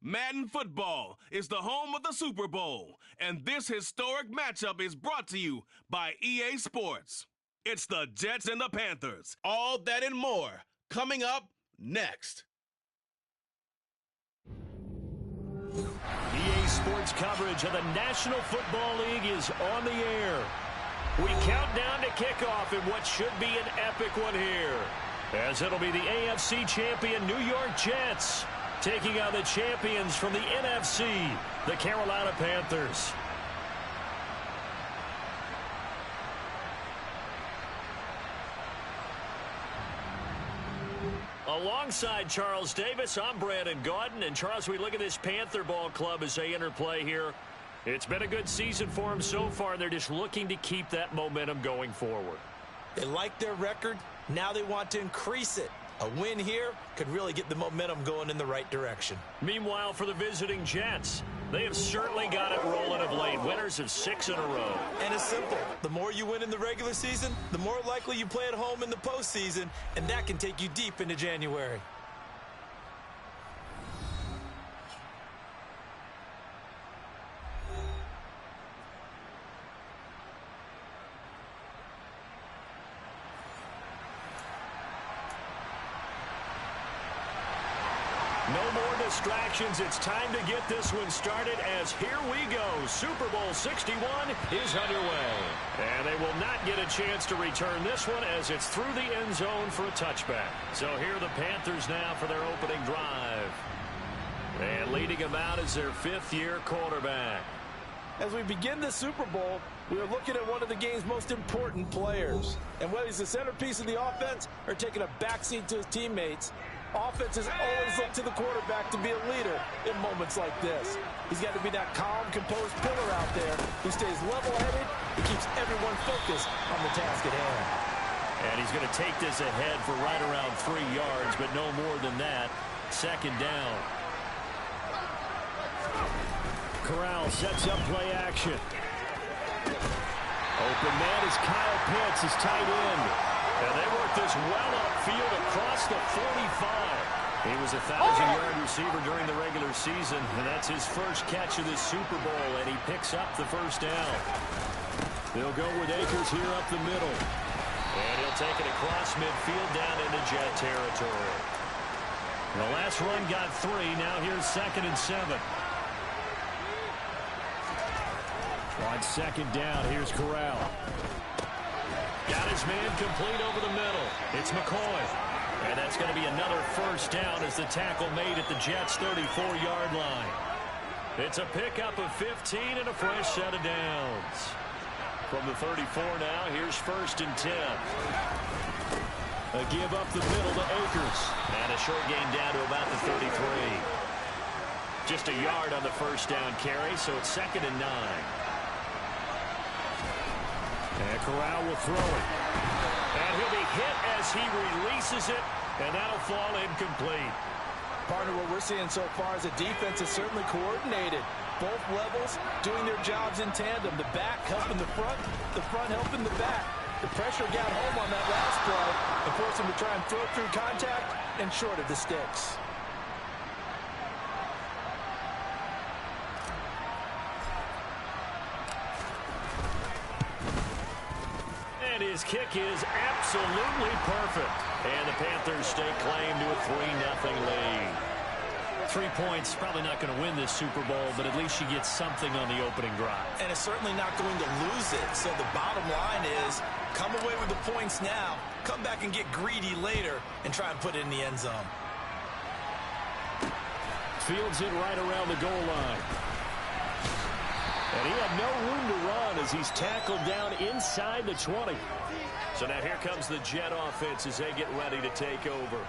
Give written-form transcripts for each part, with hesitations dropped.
Madden Football is the home of the Super Bowl, and this historic matchup is brought to you by EA Sports. It's the Jets and the Panthers. All that and more coming up next. EA Sports coverage of the National Football League is on the air. We count down to kickoff in what should be an epic one here, as it'll be the AFC champion New York Jets taking on the champions from the NFC, the Carolina Panthers. Alongside Charles Davis, I'm Brandon Gaudin. And Charles, we look at this Panther ball club as they interplay here. It's been a good season for them so far, and they're just looking to keep that momentum going forward. They like their record. Now they want to increase it. A win here could really get the momentum going in the right direction. Meanwhile, for the visiting Jets, they have certainly got it rolling of late. Winners of 6 in a row. And it's simple. The more you win in the regular season, the more likely you play at home in the postseason, and that can take you deep into January. No more distractions. It's time to get this one started as here we go. Super Bowl 61 is underway. And they will not get a chance to return this one as it's through the end zone for a touchback. So here are the Panthers now for their opening drive. And leading them out is their fifth-year quarterback. As we begin the Super Bowl, we are looking at one of the game's most important players. And whether he's the centerpiece of the offense or taking a backseat to his teammates, offenses always look to the quarterback to be a leader in moments like this. He's got to be that calm, composed pillar out there who stays level-headed and keeps everyone focused on the task at hand. And he's going to take this ahead for right around 3 yards, but no more than that. Second down. Corral sets up play action. Open man is Kyle Pitts, his tight end. And they work this well upfield across the 45. He was a 1,000-yard receiver during the regular season, and that's his first catch of this Super Bowl, and he picks up the first down. They'll go with Akers here up the middle. And he'll take it across midfield down into Jet territory. The last run got 3. Now here's 2nd and 7. On second down, here's Corral. Got his man complete over the middle. It's McCoy. And that's going to be another first down as the tackle made at the Jets' 34-yard line. It's a pickup of 15 and a fresh set of downs. From the 34 now, here's 1st and 10. A give up the middle to Akers. And a short gain down to about the 33. Just a yard on the first down carry, so it's 2nd and 9. And Corral will throw it. And he'll be hit as he releases it, and that'll fall incomplete. Partner, what we're seeing so far is the defense is certainly coordinated. Both levels doing their jobs in tandem. The back helping the front helping the back. The pressure got home on that last play and forced him to try and throw through contact and short of the sticks. His kick is absolutely perfect. And the Panthers stake claim to a 3-0 lead. 3 points, probably not going to win this Super Bowl, but at least she gets something on the opening drive. And it's certainly not going to lose it. So the bottom line is, come away with the points now, come back and get greedy later, and try and put it in the end zone. Fields it right around the goal line. And he had no room to run as he's tackled down inside the 20. So now here comes the Jet offense as they get ready to take over.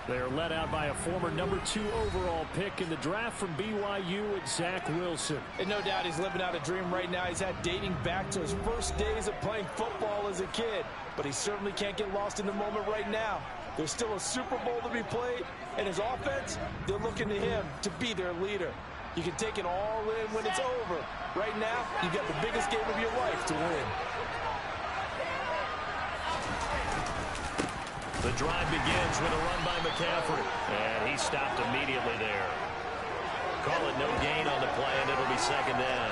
They're led out by a former number 2 overall pick in the draft from BYU at Zach Wilson. And no doubt he's living out a dream right now. He's had dating back to his first days of playing football as a kid. But he certainly can't get lost in the moment right now. There's still a Super Bowl to be played. And his offense, they're looking to him to be their leader. You can take it all in when it's over. Right now, you've got the biggest game of your life to win. The drive begins with a run by McCaffrey. And he stopped immediately there. Call it no gain on the play, and it'll be second down.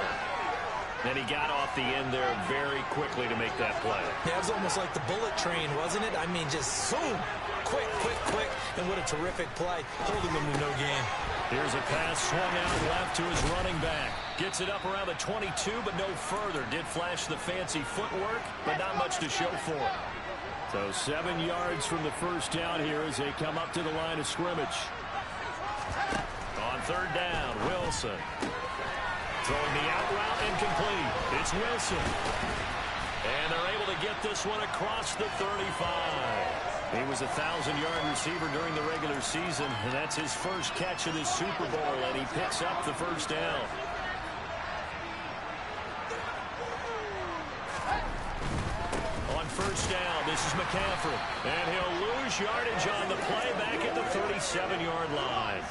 And he got off the end there very quickly to make that play. Yeah, it was almost like the bullet train, wasn't it? I mean, just zoom, quick, and what a terrific play, holding them to no gain. Here's a pass swung out left to his running back. Gets it up around the 22, but no further. Did flash the fancy footwork, but not much to show for it. So 7 yards from the first down here as they come up to the line of scrimmage. On third down, Wilson. Throwing the out route incomplete. It's Wilson. And they're able to get this one across the 35. He was a 1,000-yard receiver during the regular season, and that's his first catch of this Super Bowl, and he picks up the first down. On first down, this is McCaffrey, and he'll lose yardage on the play back at the 37-yard line.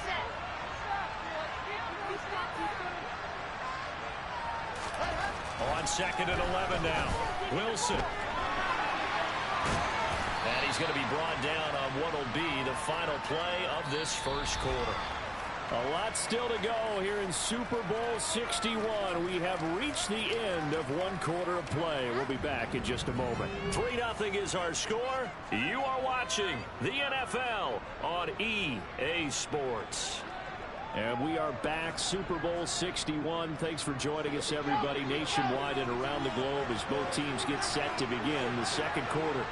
On second and 11 now, Wilson. And he's going to be brought down on what will be the final play of this first quarter. A lot still to go here in Super Bowl 61. We have reached the end of one quarter of play. We'll be back in just a moment. 3-0 is our score. You are watching the NFL on EA Sports. And we are back, Super Bowl 61. Thanks for joining us, everybody, nationwide and around the globe as both teams get set to begin the second quarter.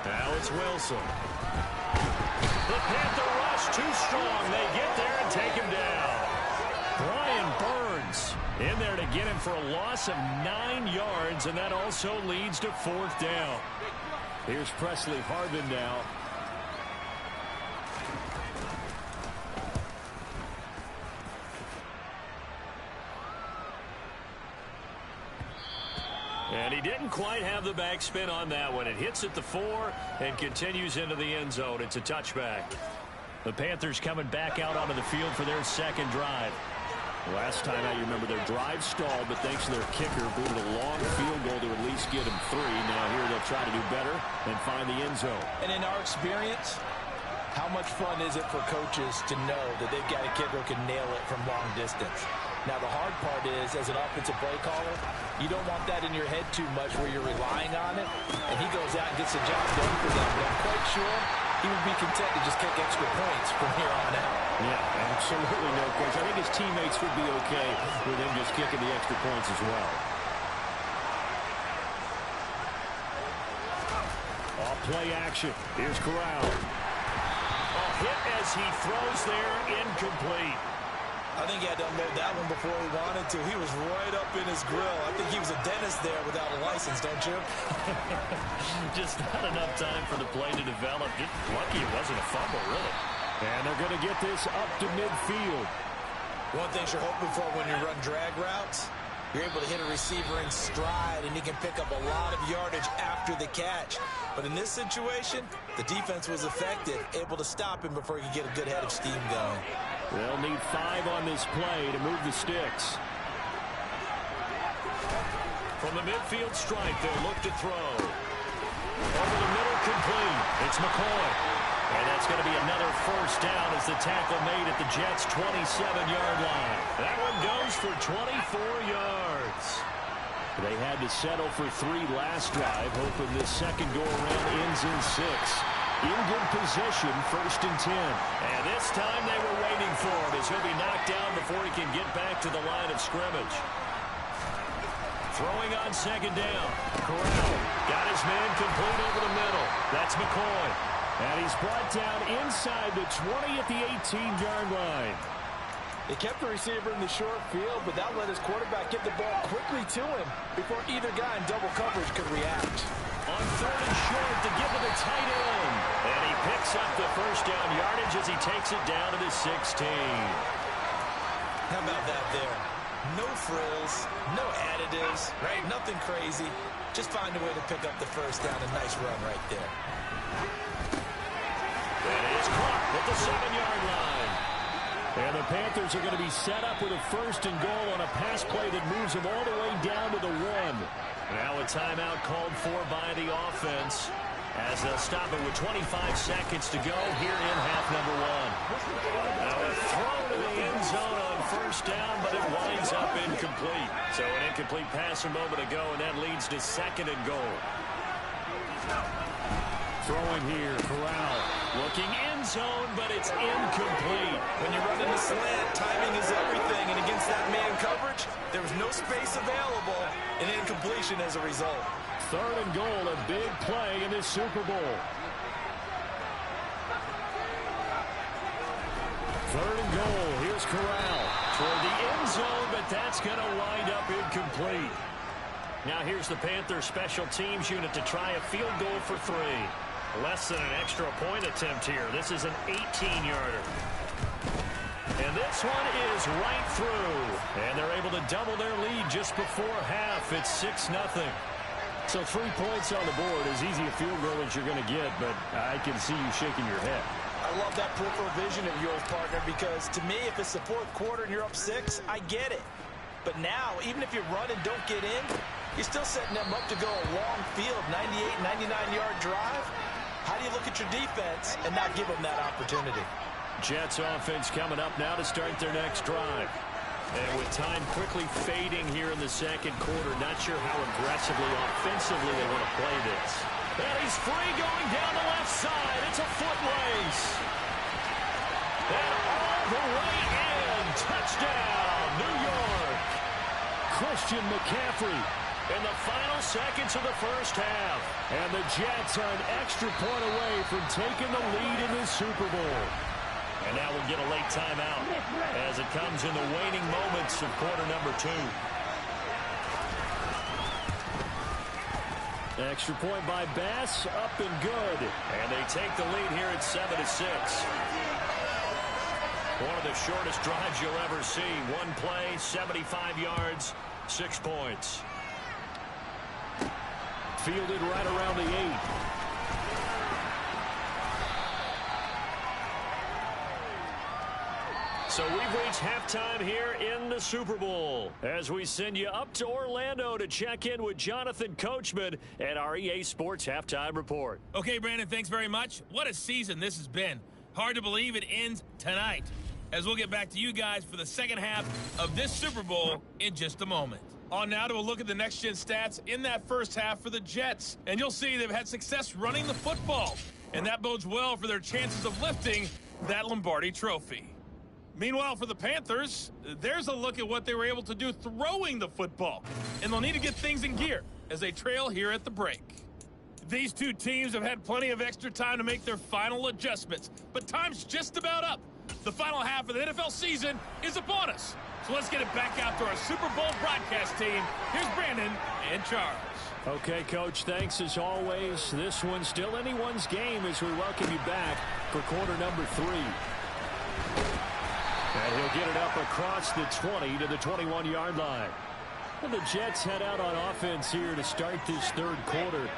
Now it's Wilson. The Panther rush too strong. They get there and take him down. Brian Burns in there to get him for a loss of 9 yards, and that also leads to fourth down. Here's Presley Harvin now. And he didn't quite have the backspin on that one. It hits at the 4 and continues into the end zone. It's a touchback. The Panthers coming back out onto the field for their second drive. Last time out, you remember their drive stalled, but thanks to their kicker, booted a long field goal to at least get them 3. Now here they'll try to do better and find the end zone. And in our experience, how much fun is it for coaches to know that they've got a kicker who can nail it from long distance? Now, the hard part is, as an offensive play caller, you don't want that in your head too much where you're relying on it, and he goes out and gets the job done for them. But I'm quite sure he would be content to just kick extra points from here on out. Yeah, absolutely no question. I think his teammates would be okay with him just kicking the extra points as well. Off play action. Here's Corral. A hit as he throws there, incomplete. I think he had to unload that one before he wanted to. He was right up in his grill. I think he was a dentist there without a license, don't you? Just not enough time for the play to develop. Just lucky it wasn't a fumble, really. And they're going to get this up to midfield. One thing you're hoping for when you run drag routes, you're able to hit a receiver in stride, and he can pick up a lot of yardage after the catch. But in this situation, the defense was effective, able to stop him before he could get a good head of steam going. They'll need 5 on this play to move the sticks. From the midfield stripe, they'll look to throw. Over the middle, complete. It's McCoy. And that's going to be another first down as the tackle made at the Jets' 27-yard line. That one goes for 24 yards. They had to settle for 3 last drive, hoping this second go-around ends in 6. In good position, 1st and 10. And this time they were waiting for it as he'll be knocked down before he can get back to the line of scrimmage. Throwing on second down. Corral got his man complete over the middle. That's McCoy. And he's brought down inside the 20 at the 18-yard line. They kept the receiver in the short field, but that let his quarterback get the ball quickly to him before either guy in double coverage could react. On 3rd and short to give to the tight end. And he picks up the first down yardage as he takes it down to the 16. How about that there? No frills, no additives, right? Nothing crazy. Just find a way to pick up the first down. A nice run right there. And it's Clark at the 7-yard line. And the Panthers are going to be set up with a 1st and goal on a pass play that moves them all the way down to the 1. Now a timeout called for by the offense. as they'll stop it with 25 seconds to go here in half number one. Now a throw to the end zone on first down, but it winds up incomplete. So an incomplete pass a moment ago, and that leads to 2nd and goal. Throwing here, Corral. Looking end zone, but it's incomplete. When you're running the slant, timing is everything, and against that man coverage, there was no space available, and incompletion as a result. 3rd and goal, a big play in this Super Bowl. 3rd and goal, here's Corral. Toward the end zone, but that's going to wind up incomplete. Now here's the Panthers special teams unit to try a field goal for 3. Less than an extra point attempt here. This is an 18-yarder. And this one is right through. And they're able to double their lead just before half. It's 6-0. So 3 points on the board, as easy a field goal as you're going to get, but I can see you shaking your head. I love that peripheral vision of yours, partner, because to me, if it's the 4th quarter and you're up 6, I get it. But now, even if you run and don't get in, you're still setting them up to go a long field, 98, 99-yard drive. How do you look at your defense and not give them that opportunity? Jets offense coming up now to start their next drive. And with time quickly fading here in the 2nd quarter, not sure how aggressively, offensively they want to play this. And he's free going down the left side. It's a foot race. And all the way in. Touchdown, New York. Christian McCaffrey in the final seconds of the first half. And the Jets are an extra point away from taking the lead in this Super Bowl. And now we'll get a late timeout as it comes in the waning moments of quarter number 2. Extra point by Bass, up and good. And they take the lead here at 7-6. One of the shortest drives you'll ever see. One play, 75 yards, 6 points. Fielded right around the 8. So we've reached halftime here in the Super Bowl as we send you up to Orlando to check in with Jonathan Coachman at our EA Sports Halftime Report. Okay, Brandon, thanks very much. What a season this has been. Hard to believe it ends tonight, as we'll get back to you guys for the 2nd half of this Super Bowl in just a moment. On now to a look at the next-gen stats in that first half for the Jets. And you'll see they've had success running the football, and that bodes well for their chances of lifting that Lombardi trophy. Meanwhile, for the Panthers, there's a look at what they were able to do throwing the football. And they'll need to get things in gear as they trail here at the break. These two teams have had plenty of extra time to make their final adjustments, but time's just about up. The final half of the NFL season is upon us. So let's get it back out to our Super Bowl broadcast team. Here's Brandon and Charles. Okay, Coach, thanks as always. This one's still anyone's game as we welcome you back for quarter number 3. And he'll get it up across the 20 to the 21-yard line. And the Jets head out on offense here to start this 3rd quarter.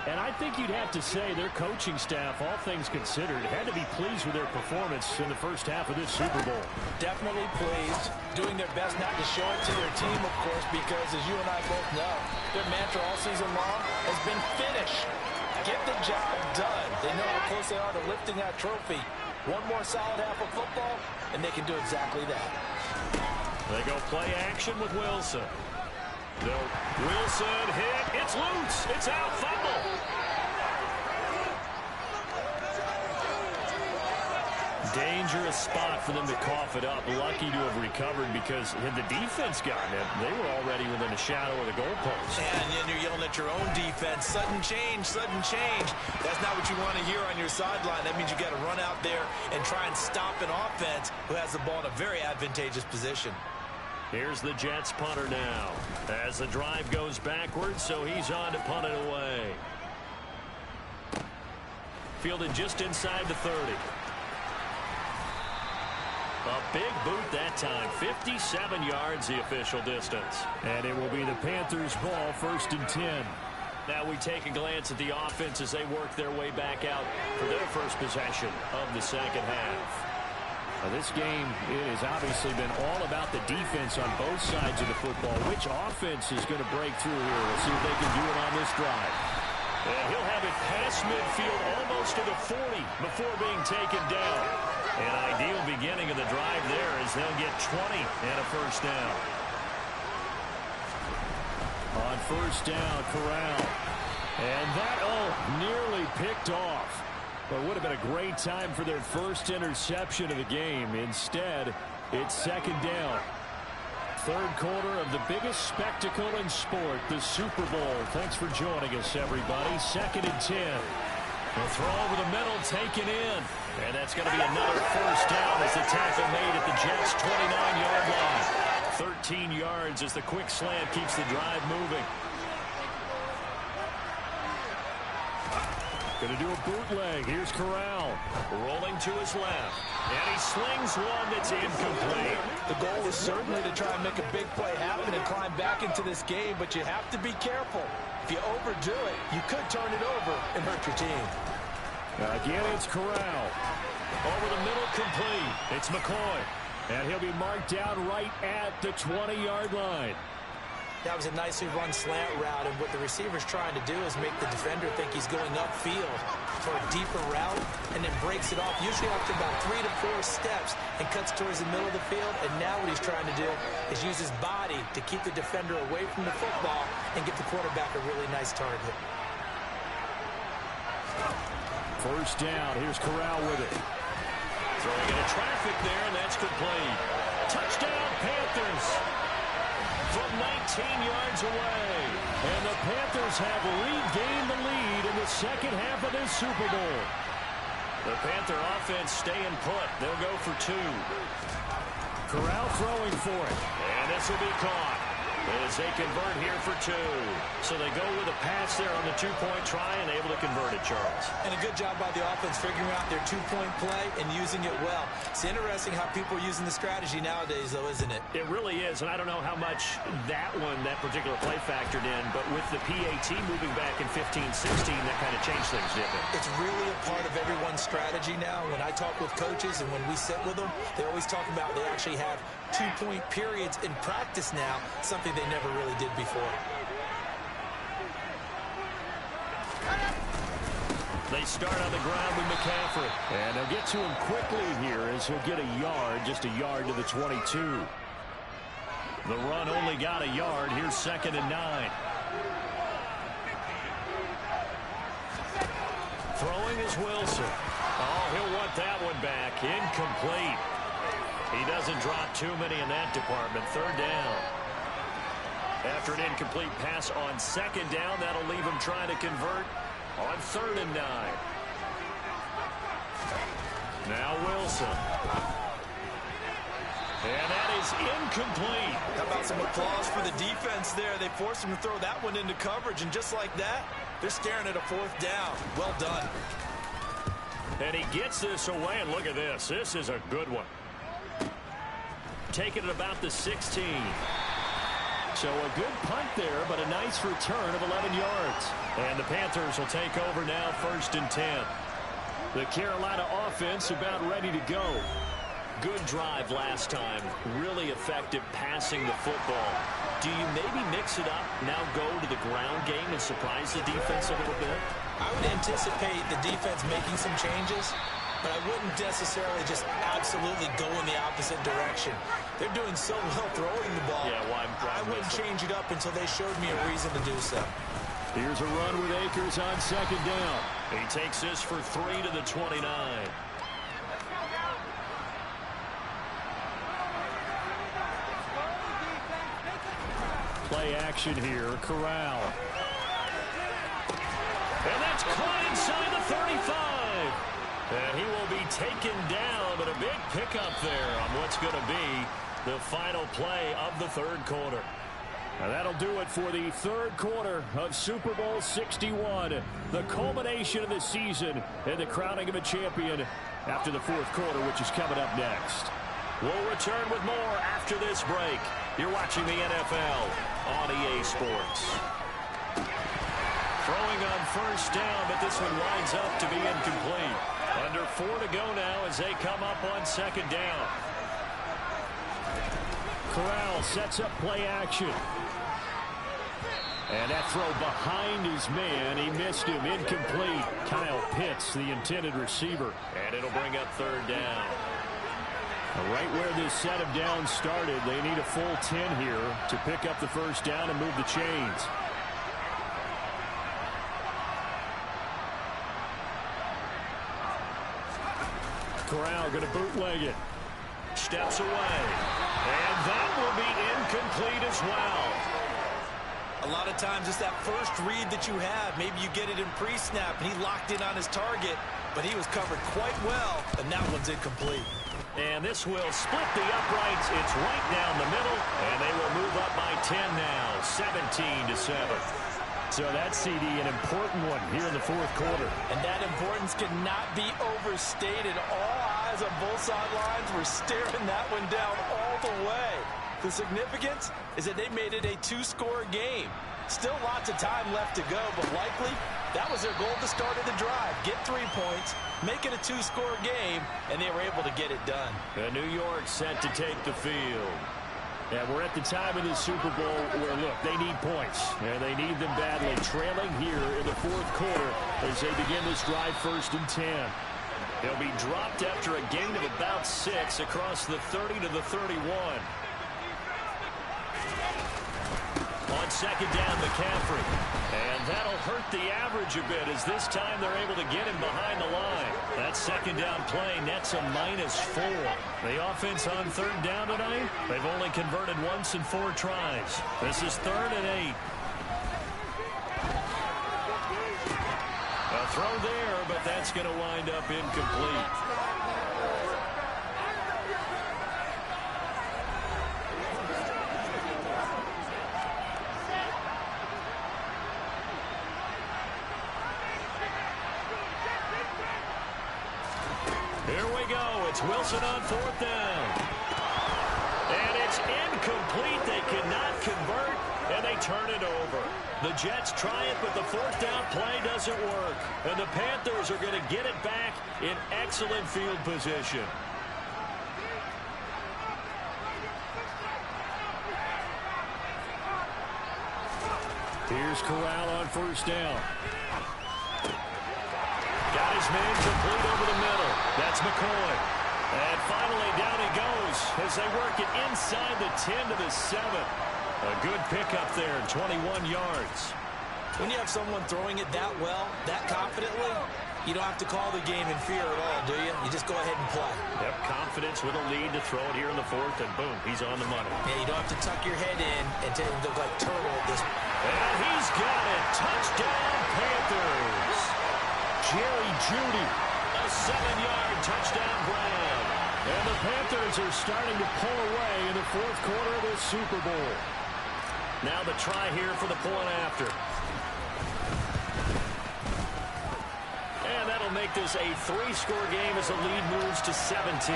And I think you'd have to say their coaching staff, all things considered, had to be pleased with their performance in the first half of this Super Bowl. Definitely pleased, doing their best not to show it to their team, of course, because as you and I both know, their mantra all season long has been finish. Get the job done. They know how close they are to lifting that trophy. One more solid half of football, and they can do exactly that. They go play action with Wilson. Wilson hit. It's loose. It's out. Fumble. Dangerous spot for them to cough it up. Lucky to have recovered because had the defense gotten it, they were already within a shadow of the goalpost. And then you're yelling at your own defense. Sudden change, sudden change. That's not what you want to hear on your sideline. That means you got to run out there and try and stop an offense who has the ball in a very advantageous position. Here's the Jets punter now as the drive goes backwards, so he's on to punt it away. Fielded just inside the 30. A big boot that time. 57 yards the official distance. And it will be the Panthers' ball, 1st and 10. Now we take a glance at the offense as they work their way back out for their first possession of the 2nd half. Now this game, it has obviously been all about the defense on both sides of the football. Which offense is going to break through here? We'll see if they can do it on this drive. And he'll have it past midfield almost to the 40 before being taken down. An ideal beginning of the drive there as they'll get 20 and a first down. On first down, Corral. And that, nearly picked off. But it would have been a great time for their first interception of the game. Instead, it's second down. Third quarter of the biggest spectacle in sport, the Super Bowl. Thanks for joining us, everybody. Second and 10. The throw over the middle, taken in. And that's going to be another first down as the tackle made at the Jets' 29-yard line. 13 yards as the quick slant keeps the drive moving. Going to do a bootleg. Here's Corral. Rolling to his left. And he slings one that's incomplete. The goal is certainly to try and make a big play happen and climb back into this game, but you have to be careful. If you overdo it, you could turn it over and hurt your team. Again, it's Corral. Over the middle, complete. It's McCoy. And he'll be marked down right at the 20-yard line. That was a nicely run slant route, and what the receiver's trying to do is make the defender think he's going upfield for a deeper route, and then breaks it off, usually after about 3 to 4 steps, and cuts towards the middle of the field. And now what he's trying to do is use his body to keep the defender away from the football and get the quarterback a really nice target. First down. Here's Corral with it. Throwing into traffic there, and that's complete. Touchdown, Panthers. From 19 yards away. And the Panthers have regained the lead in the second half of this Super Bowl. The Panther offense staying put. They'll go for 2. Corral throwing for it. And this will be caught as they convert here for 2. So they go with a pass there on the 2-point try and able to convert it, Charles. And a good job by the offense figuring out their 2-point play and using it well. It's interesting how people are using the strategy nowadays, though, isn't it? It really is, and I don't know how much that particular play factored in, but with the PAT moving back in 15-16, that kind of changed things, didn't it? It's really a part of everyone's strategy now. When I talk with coaches and when we sit with them, they always talk about they actually have 2-point periods in practice now, something they never really did before. They start on the ground with McCaffrey. And they'll get to him quickly here as he'll get a yard, just a yard to the 22. The run only got a yard. Here's second and 9. Throwing is Wilson. Oh, he'll want that one back. Incomplete. He doesn't drop too many in that department. Third down. After an incomplete pass on second down, that'll leave him trying to convert on third and 9. Now Wilson. And that is incomplete. How about some applause for the defense there? They forced him to throw that one into coverage, and just like that, they're staring at a fourth down. Well done. And he gets this away, and look at this. This is a good one. Taking it about the 16. So a good punt there, but a nice return of 11 yards. And the Panthers will take over now, first and 10. The Carolina offense about ready to go. Good drive last time. Really effective passing the football. Do you maybe mix it up, now go to the ground game and surprise the defense a little bit? I would anticipate the defense making some changes, but I wouldn't necessarily just absolutely go in the opposite direction. They're doing so well throwing the ball. Yeah, why I wouldn't change it up until they showed me a reason to do so. Here's a run with Akers on second down. He takes this for 3 to the 29. Play action here. Corral. And that's caught inside the 35. And he will be taken down, but a big pickup there on what's going to be the final play of the third quarter. And that'll do it for the third quarter of Super Bowl 61. The culmination of the season and the crowning of a champion after the fourth quarter, which is coming up next. We'll return with more after this break. You're watching the NFL on EA Sports. Throwing on first down, but this one winds up to be incomplete. Under 4 to go now as they come up on second down. Corral sets up play action. And that throw behind his man. He missed him. Incomplete. Kyle Pitts, the intended receiver. And it'll bring up third down. Right where this set of downs started, they need a full 10 here to pick up the first down and move the chains. Corral going to bootleg it. Steps away. And that will be incomplete as well. A lot of times it's that first read that you have. Maybe you get it in pre-snap and he locked in on his target, but he was covered quite well, and that one's incomplete. And this will split the uprights. It's right down the middle, and they will move up by 10 now, 17-7. So that CD, an important one here in the fourth quarter. And that importance cannot be overstated. All eyes on both sidelines were staring that one down all the way. The significance is that they made it a two-score game. Still lots of time left to go, but likely that was their goal at the start of the drive. Get 3 points, make it a two-score game, and they were able to get it done. New York set to take the field. And we're at the time of the Super Bowl where, look, they need points. And they need them badly. Trailing here in the fourth quarter as they begin this drive 1st and 10. They'll be dropped after a gain of about 6 across the 30 to the 31. On second down, McCaffrey. And that'll hurt the average a bit as this time they're able to get him behind the line. That second down play nets a -4. The offense on third down tonight, they've only converted once in 4 tries. This is 3rd and 8. A throw there, but that's going to wind up incomplete. Here we go. It's Wilson on 4th down. And it's incomplete. They cannot convert, and they turn it over. The Jets try it, but the 4th down play doesn't work. And the Panthers are going to get it back in excellent field position. Here's Corral on 1st down. Got his man complete over the middle. That's McCoy. And finally down he goes as they work it inside the 10 to the 7. A good pickup there, 21 yards. When you have someone throwing it that well, that confidently, you don't have to call the game in fear at all, do you? You just go ahead and play. Yep, confidence with a lead to throw it here in the 4th, and boom, he's on the money. Yeah, you don't have to tuck your head in and take him look like turtle at this point. And he's got it. Touchdown, Panthers. Jerry Jeudy, a 7-yard touchdown grab. And the Panthers are starting to pull away in the fourth quarter of this Super Bowl. Now the try here for the point after. And that'll make this a 3-score game as the lead moves to 17.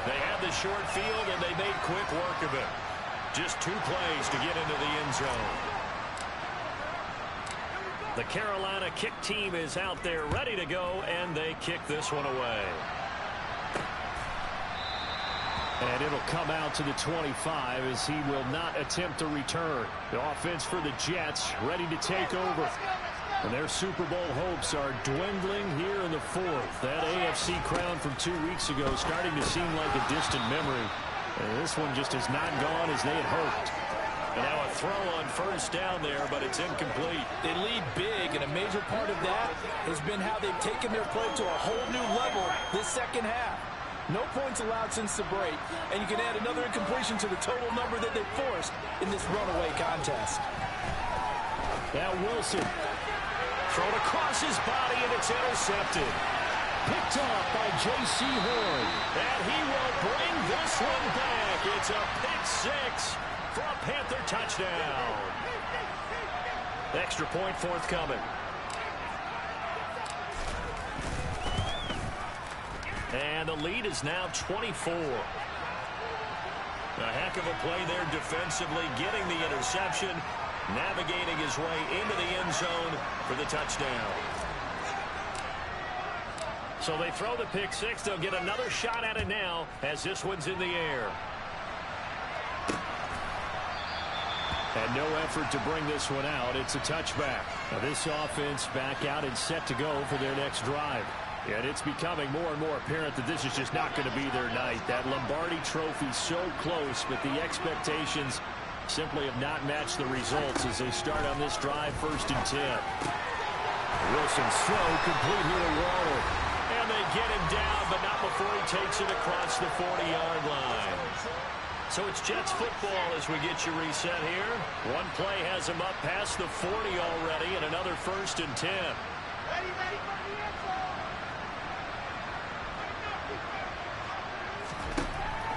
They had the short field, and they made quick work of it. Just 2 plays to get into the end zone. The Carolina kick team is out there ready to go, and they kick this one away. And it'll come out to the 25 as he will not attempt to return. The offense for the Jets ready to take over. And their Super Bowl hopes are dwindling here in the 4th. That AFC crown from 2 weeks ago starting to seem like a distant memory. And this one just has not gone as they had hoped. And now a throw on 1st down there, but it's incomplete. They lead big, and a major part of that has been how they've taken their play to a whole new level this second half. No points allowed since the break, and you can add another incompletion to the total number that they forced in this runaway contest. Now Wilson. Thrown across his body, and it's intercepted. Picked off by J.C. Horn. And he will bring this one back. It's a pick 6 for a Panther touchdown. Extra point forthcoming. And the lead is now 24. A heck of a play there defensively, getting the interception, navigating his way into the end zone for the touchdown. So they throw the pick 6. They'll get another shot at it now as this one's in the air. And no effort to bring this one out. It's a touchback. Now this offense back out and set to go for their next drive. And it's becoming more and more apparent that this is just not going to be their night. That Lombardi trophy so close, but the expectations simply have not matched the results as they start on this drive, 1st and 10. Wilson's throw complete here to Waddle. And they get him down, but not before he takes it across the 40-yard line. So it's Jets football as we get you reset here. One play has him up past the 40 already, and another 1st and 10.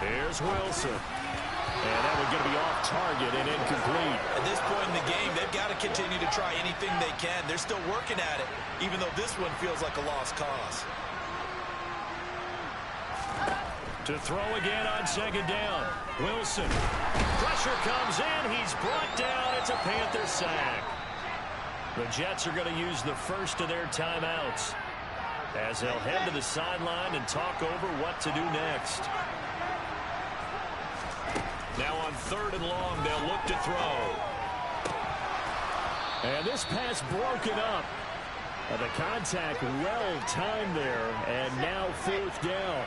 Here's Wilson. And that one's going to be off target and incomplete. At this point in the game, they've got to continue to try anything they can. They're still working at it, even though this one feels like a lost cause. To throw again on 2nd down. Wilson. Pressure comes in. He's brought down. It's a Panther sack. The Jets are going to use the first of their timeouts as they'll head to the sideline and talk over what to do next. Now on 3rd and long, they'll look to throw. And this pass broken up. The contact well timed there, and now 4th down.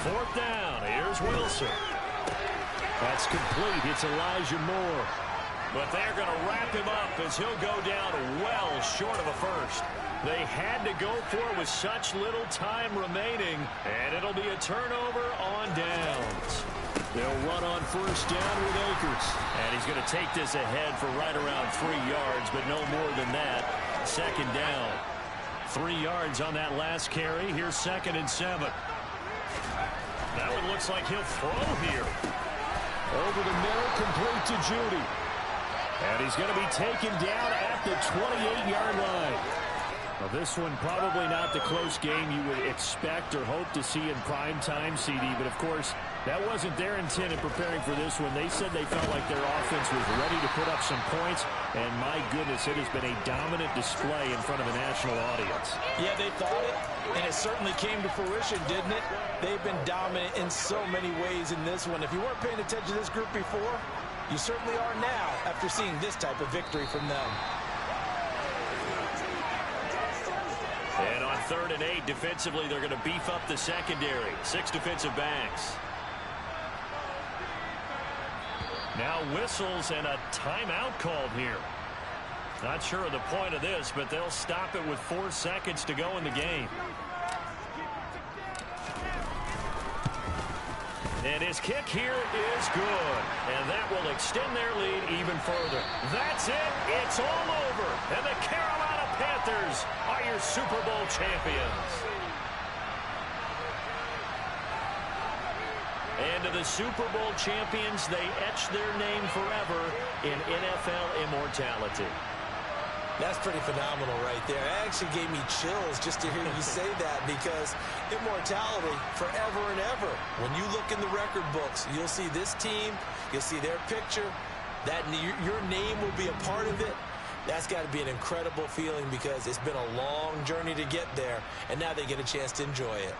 4th down. Here's Wilson. That's complete. It's Elijah Moore. But they're going to wrap him up as he'll go down well short of a first. They had to go for it with such little time remaining, and it'll be a turnover on downs. They'll run on 1st down with Akers. And he's going to take this ahead for right around 3 yards, but no more than that. 2nd down. 3 yards on that last carry. Here's 2nd and 7. That one looks like he'll throw here. Over the middle, complete to Judy. And he's going to be taken down at the 28-yard line. Well, this one probably not the close game you would expect or hope to see in prime time, CD. But, of course, that wasn't their intent in preparing for this one. They said they felt like their offense was ready to put up some points. And, my goodness, it has been a dominant display in front of a national audience. Yeah, they thought it, and it certainly came to fruition, didn't it? They've been dominant in so many ways in this one. If you weren't paying attention to this group before, you certainly are now after seeing this type of victory from them. And on 3rd and 8, defensively, they're going to beef up the secondary. 6 defensive backs. Now whistles and a timeout called here. Not sure of the point of this, but they'll stop it with 4 seconds to go in the game. And his kick here is good. And that will extend their lead even further. That's it. It's all over. And the Carolina Panthers are your Super Bowl champions. And to the Super Bowl champions, they etch their name forever in NFL immortality. That's pretty phenomenal right there. It actually gave me chills just to hear you say that, because immortality forever and ever. When you look in the record books, you'll see this team, you'll see their picture, that your name will be a part of it. That's got to be an incredible feeling, because it's been a long journey to get there, and now they get a chance to enjoy it.